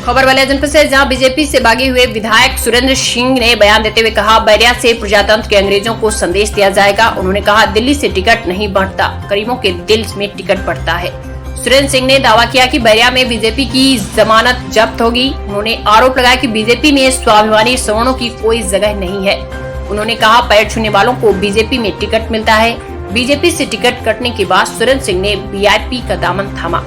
खबर वाले जनपद से, जहां बीजेपी से भागे हुए विधायक सुरेंद्र सिंह ने बयान देते हुए कहा, बैरिया से प्रजातंत्र के अंग्रेजों को संदेश दिया जाएगा। उन्होंने कहा, दिल्ली से टिकट नहीं बढ़ता, गरीबों के दिल में टिकट बढ़ता है। सुरेंद्र सिंह ने दावा किया कि बैरिया में बीजेपी की जमानत जब्त होगी। उन्होंने आरोप लगाया कि बीजेपी में स्वाभिमानी सवर्णों की कोई जगह नहीं है। उन्होंने कहा, पैर छूने वालों को बीजेपी में टिकट मिलता है। बीजेपी से टिकट कटने के बाद सुरेंद्र सिंह ने वीआईपी का दामन थामा।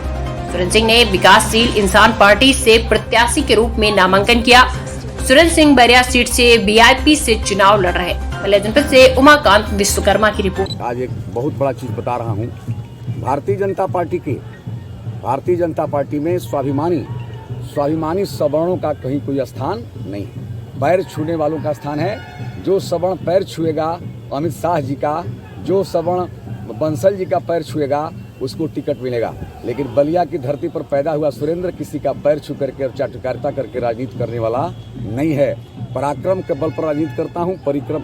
सुरेंद्र सिंह ने विकासशील इंसान पार्टी से प्रत्याशी के रूप में नामांकन किया। सुरेंद्र सिंह बैरिया सीट से वीआईपी से चुनाव लड़ रहे। पहले जनपद से उमाकांत विश्वकर्मा की रिपोर्ट। आज एक बहुत बड़ा चीज बता रहा हूँ। भारतीय जनता पार्टी में स्वाभिमानी सवर्णों का कहीं कोई स्थान नहीं, पैर छूने वालों का स्थान है। जो सवर्ण पैर छुएगा अमित शाह जी का, जो सवर्ण बंसल जी का पैर छुएगा उसको टिकट मिलेगा। लेकिन बलिया की धरती पर पैदा हुआ सुरेंद्र किसी का पैर छू करके और चाटुकारिता करके राजनीति करने वाला नहीं है। पराक्रम के बल पर राजनीति करता हूँ,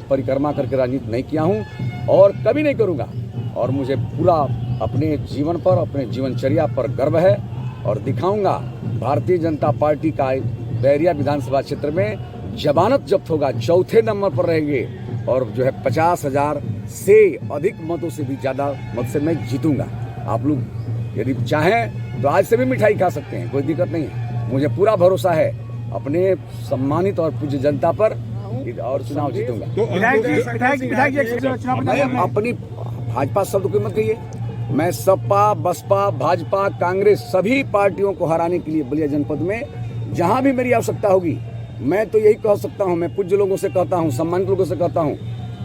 परिक्रमा करके राजनीति नहीं किया हूँ और कभी नहीं करूँगा। और मुझे पूरा अपने जीवन पर, अपने जीवनचर्या पर गर्व है और दिखाऊंगा। भारतीय जनता पार्टी का बैरिया विधानसभा क्षेत्र में जमानत जब्त होगा, चौथे नंबर पर रहेंगे और जो है 50,000 से अधिक मतों से भी ज्यादा मत से मैं जीतूंगा। आप लोग यदि चाहें तो आज से भी मिठाई खा सकते हैं, कोई दिक्कत नहीं है। मुझे पूरा भरोसा है अपने सम्मानित और पूज्य जनता पर और चुनाव जीतूंगा। अपनी भाजपा शब्द को मत कहिए। मैं सपा, बसपा, भाजपा, कांग्रेस सभी पार्टियों को हराने के लिए बलिया जनपद में जहां भी मेरी आवश्यकता होगी, मैं तो यही कह सकता हूं, मैं पूज्य लोगों से कहता हूं, सम्मानित लोगों से कहता हूं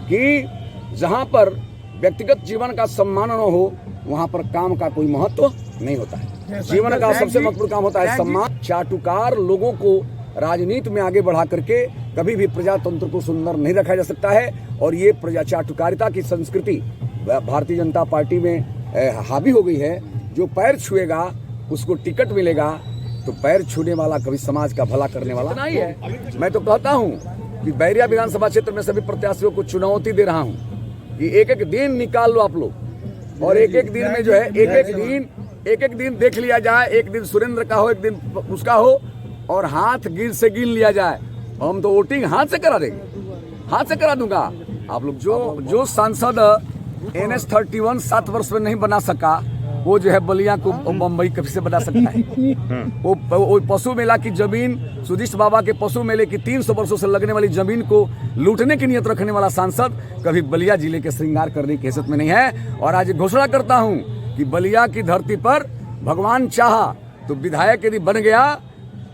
कि जहां पर व्यक्तिगत जीवन का सम्मान न हो वहां पर काम का कोई महत्व नहीं होता है। जीवन का सबसे महत्वपूर्ण काम होता है सम्मान। चाटुकार लोगों को राजनीति में आगे बढ़ा करके कभी भी प्रजातंत्र को सुंदर नहीं रखा जा सकता है। और ये चाटुकारिता की संस्कृति भारतीय जनता पार्टी में हावी हो गई है। जो पैर छुएगा उसको टिकट मिलेगा, तो पैर छूने वाला कभी समाज का भला करने वाला नहीं है। मैं तो कहता हूं कि बैरिया विधानसभा क्षेत्र में सभी प्रत्याशियों को चुनौती दे रहा हूं कि एक एक दिन निकाल लो आप लोग और एक एक दिन में जो है एक एक दिन देख लिया जाए। एक दिन सुरेंद्र का हो, एक दिन उसका हो और हाथ गिन लिया जाए। हम तो वोटिंग हाथ से करा देंगे, हाथ से करा दूंगा। आप लोग जो सांसद NH 31 7 वर्ष में नहीं बना सका, वो जो है बलिया को बम्बई कभी से बना सकता है। वो पशु मेला की जमीन, सुदिष्ट बाबा के पशु मेले की 300 वर्षों से लगने वाली जमीन को लूटने की नियत रखने वाला सांसद कभी बलिया जिले के श्रृंगार करने की हैसियत में नहीं है। और आज घोषणा करता हूं कि बलिया की धरती पर भगवान चाहा तो विधायक यदि बन गया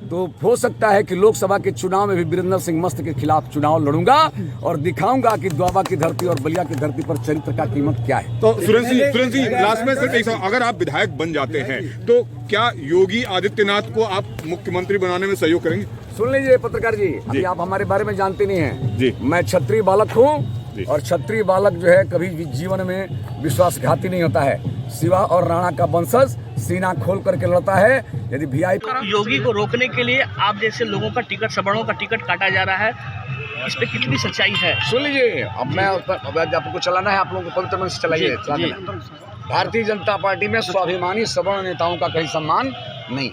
तो हो सकता है कि लोकसभा के चुनाव में भी वीरेंद्र सिंह मस्त के खिलाफ चुनाव लड़ूंगा और दिखाऊंगा कि द्वाबा की धरती और बलिया की धरती पर चरित्र का कीमत क्या है। तो सुरेंद्र सिंह लास्ट में सिर्फ एक सवाल, अगर आप विधायक बन जाते हैं तो क्या योगी आदित्यनाथ को आप मुख्यमंत्री बनाने में सहयोग करेंगे? सुन लीजिए पत्रकार जी, अभी आप हमारे बारे में जानते नहीं हैं। मैं क्षत्रिय बालक हूँ और क्षत्रिय बालक जो है कभी भी जीवन में विश्वासघाती नहीं होता है। शिवा और राणा का वंशज सीना खोल करके लड़ता है। यदि वीआईपी योगी को रोकने के लिए आप जैसे लोगों का टिकट, सवर्णों का टिकट काटा जा रहा है, इस पे कितनी सच्चाई है? सुन लीजिए, अब आपको चलाना है, आप लोगों को पवित्र मन से चलाइए। भारतीय जनता पार्टी में स्वाभिमानी सवर्ण नेताओं का कहीं सम्मान नहीं।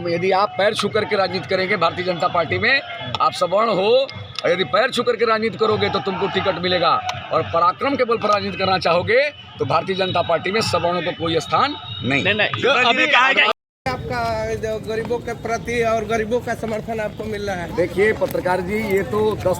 यदि आप पैर छू करके राजनीति करेंगे भारतीय जनता पार्टी में, आप सवर्ण हो और यदि पैर छू करके राजनीति करोगे तो तुमको टिकट मिलेगा। और पराक्रम के बल पर राजनीति करना चाहोगे तो भारतीय जनता पार्टी में सवर्णों को कोई स्थान नहीं। अभी कहा गया आपका गरीबों के प्रति और गरीबों का समर्थन आपको मिल रहा है। देखिए पत्रकार जी, ये तो 10